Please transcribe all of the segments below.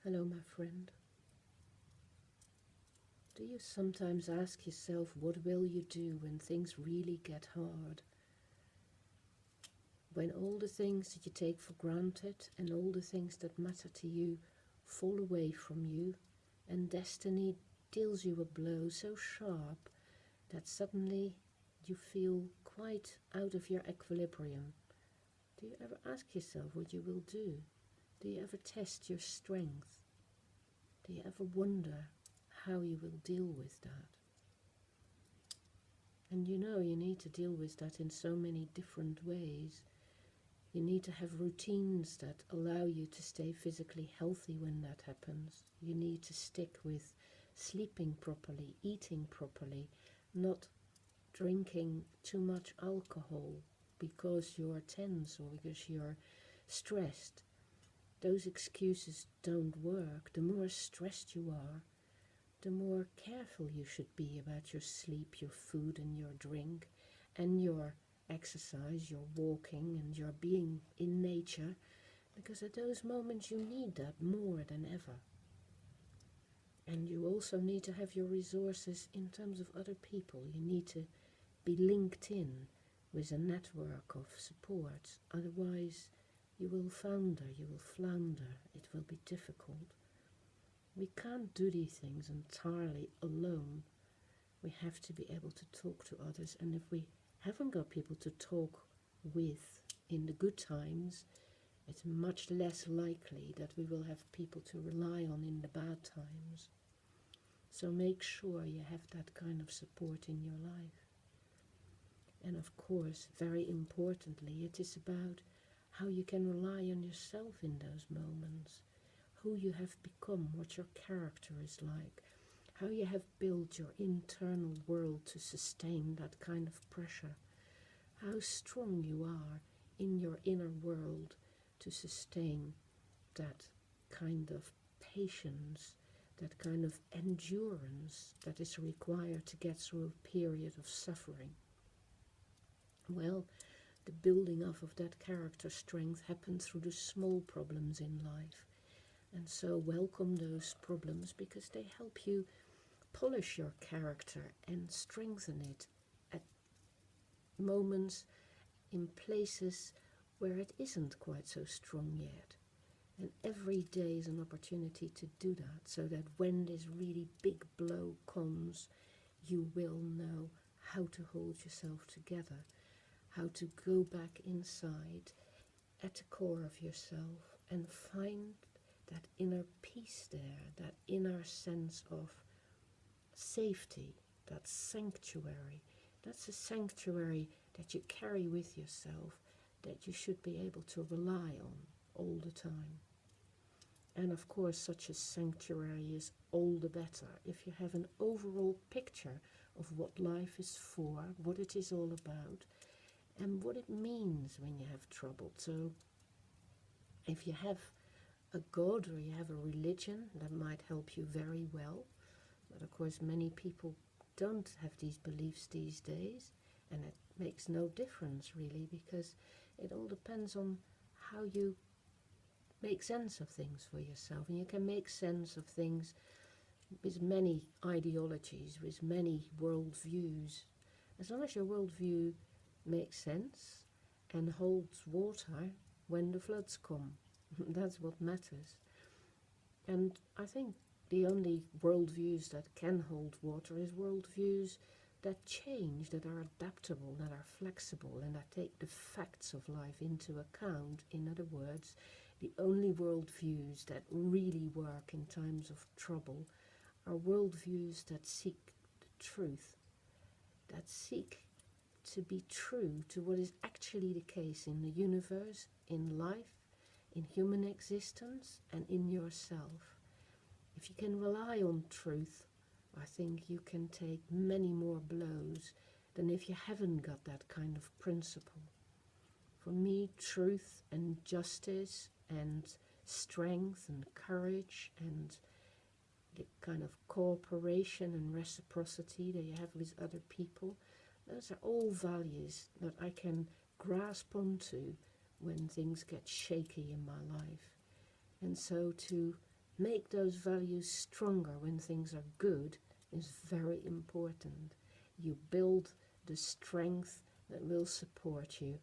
Hello, my friend. Do you sometimes ask yourself, what will you do when things really get hard? When all the things that you take for granted and all the things that matter to you fall away from you, and destiny deals you a blow so sharp that suddenly you feel quite out of your equilibrium. Do you ever ask yourself what you will do? Do you ever test your strength? Do you ever wonder how you will deal with that? And you know you need to deal with that in so many different ways. You need to have routines that allow you to stay physically healthy when that happens. You need to stick with sleeping properly, eating properly, not drinking too much alcohol because you're tense or because you're stressed. Those excuses don't work. The more stressed you are, the more careful you should be about your sleep, your food and your drink, and your exercise, your walking and your being in nature, because at those moments you need that more than ever. And you also need to have your resources in terms of other people. You need to be linked in with a network of support, otherwise you will founder, you will flounder, it will be difficult. We can't do these things entirely alone. We have to be able to talk to others, and if we haven't got people to talk with in the good times, it's much less likely that we will have people to rely on in the bad times. So make sure you have that kind of support in your life. And of course, very importantly, it is about how you can rely on yourself in those moments, who you have become, what your character is like, how you have built your internal world to sustain that kind of pressure, how strong you are in your inner world to sustain that kind of patience, that kind of endurance that is required to get through a period of suffering. Well, the building up of that character strength happens through the small problems in life. And so welcome those problems, because they help you polish your character and strengthen it at moments in places where it isn't quite so strong yet. And every day is an opportunity to do that, so that when this really big blow comes, you will know how to hold yourself together, how to go back inside at the core of yourself and find that inner peace there, that inner sense of safety, that sanctuary. That's a sanctuary that you carry with yourself, that you should be able to rely on all the time. And of course, such a sanctuary is all the better if you have an overall picture of what life is for, what it is all about, and what it means when you have trouble. So if you have a God or you have a religion, that might help you very well. But of course, many people don't have these beliefs these days, and it makes no difference really, because it all depends on how you make sense of things for yourself. And you can make sense of things with many ideologies, with many worldviews. As long as your worldview makes sense and holds water when the floods come. That's what matters. And I think the only worldviews that can hold water is worldviews that change, that are adaptable, that are flexible, and that take the facts of life into account. In other words, the only worldviews that really work in times of trouble are worldviews that seek the truth, that seek to be true to what is actually the case in the universe, in life, in human existence, and in yourself. If you can rely on truth, I think you can take many more blows than if you haven't got that kind of principle. For me, truth and justice and strength and courage and the kind of cooperation and reciprocity that you have with other people, those are all values that I can grasp onto when things get shaky in my life. And so to make those values stronger when things are good is very important. You build the strength that will support you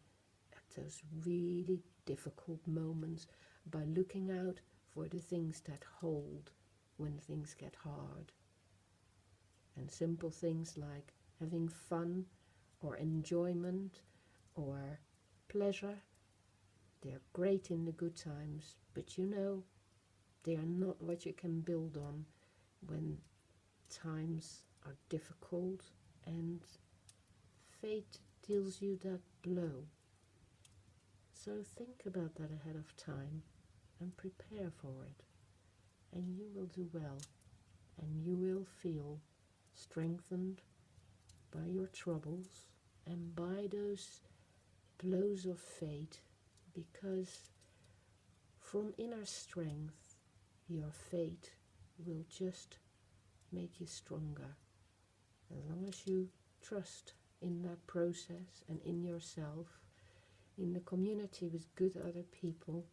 at those really difficult moments by looking out for the things that hold when things get hard. And simple things like having fun or enjoyment or pleasure, they're great in the good times, but you know, they are not what you can build on when times are difficult and fate deals you that blow. So think about that ahead of time and prepare for it, and you will do well, and you will feel strengthened by your troubles and by those blows of fate, because from inner strength your fate will just make you stronger. As long as you trust in that process and in yourself, in the community with good other people,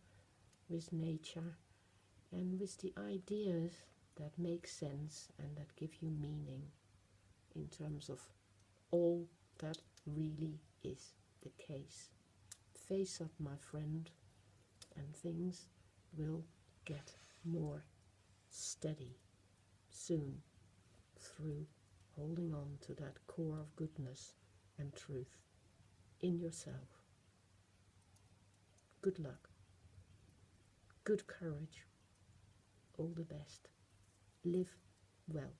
with nature, and with the ideas that make sense and that give you meaning in terms of all that really is the case. Face up, my friend, and things will get more steady soon through holding on to that core of goodness and truth in yourself. Good luck, good courage, all the best. Live well.